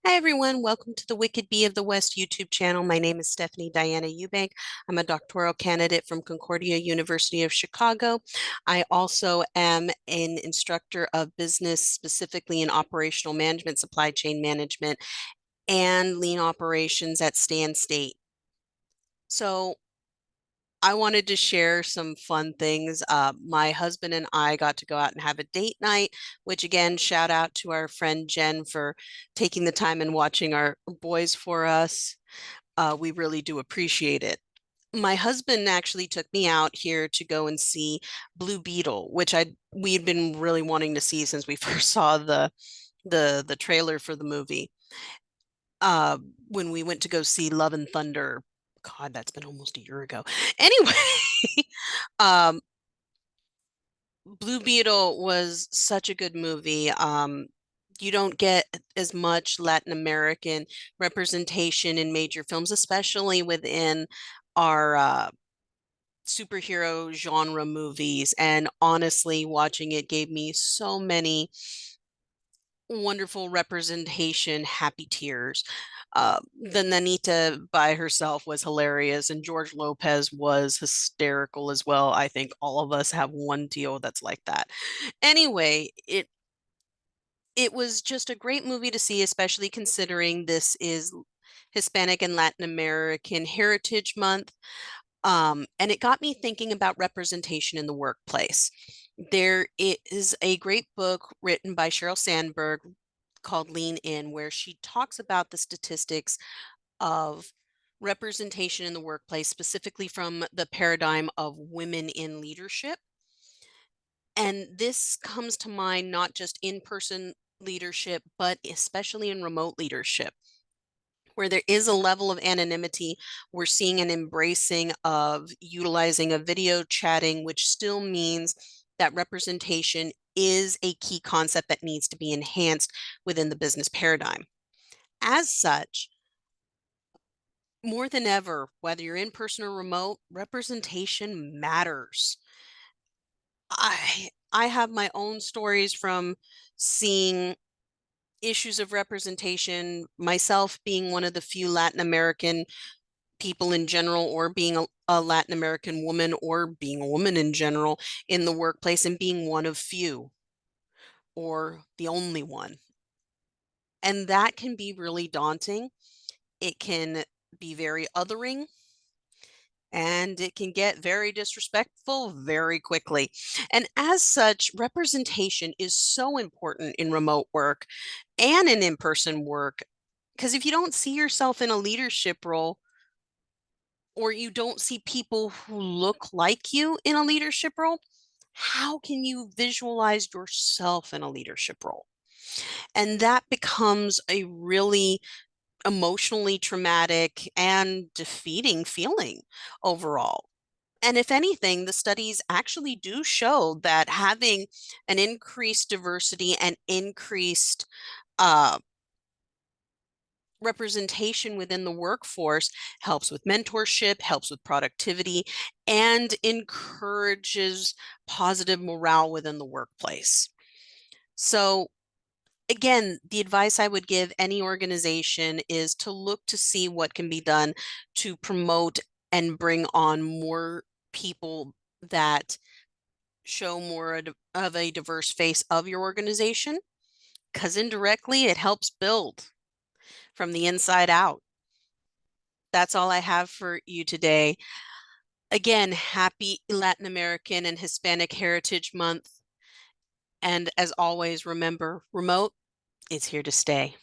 Hi, everyone. Welcome to the Wicked Bee of the West YouTube channel. My name is Stephanie Diana Eubank. I'm a doctoral candidate from Concordia University of Chicago. I also am an instructor of business, specifically in operational management, supply chain management, and lean operations at Stan State. So I wanted to share some fun things. My husband and I got to go out and have a date night, which again, shout out to our friend Jen for taking the time and watching our boys for us. We really do appreciate it. My husband actually took me out here to go and see Blue Beetle, which we'd been really wanting to see since we first saw the trailer for the movie. Uh, when we went to go see Love and Thunder. God, that's been almost a year ago. Anyway, um, Blue Beetle was such a good movie. You don't get as much Latin American representation in major films, especially within our superhero genre movies. And honestly, watching it gave me so many wonderful representation, happy tears. The Nanita by herself was hilarious, and George Lopez was hysterical as well. I think all of us have one Tio that's like that. Anyway, it was just a great movie to see, especially considering this is Hispanic and Latin American Heritage Month. And it got me thinking about representation in the workplace. There is a great book written by Sheryl Sandberg called Lean In, where she talks about the statistics of representation in the workplace, specifically from the paradigm of women in leadership. And this comes to mind not just in person leadership, but especially in remote leadership, where there is a level of anonymity. We're seeing an embracing of utilizing a video chatting, which still means that representation is a key concept that needs to be enhanced within the business paradigm. As such, more than ever, whether you're in person or remote, representation matters. I have my own stories from seeing issues of representation, myself being one of the few Latin American people in general, or being a Latin American woman, or being a woman in general in the workplace, and being one of few or the only one. And that can be really daunting. It can be very othering, and it can get very disrespectful very quickly. And as such, representation is so important in remote work and in person work. Because if you don't see yourself in a leadership role, or you don't see people who look like you in a leadership role, how can you visualize yourself in a leadership role? And that becomes a really emotionally traumatic and defeating feeling overall. And if anything, the studies actually do show that having an increased diversity and increased uh, representation within the workforce helps with mentorship, helps with productivity, and encourages positive morale within the workplace. So, again, the advice I would give any organization is to look to see what can be done to promote and bring on more people that show more of a diverse face of your organization, because indirectly it helps build from the inside out. That's all I have for you today. Again, happy Latin American and Hispanic Heritage Month. And as always, remember, remote is here to stay.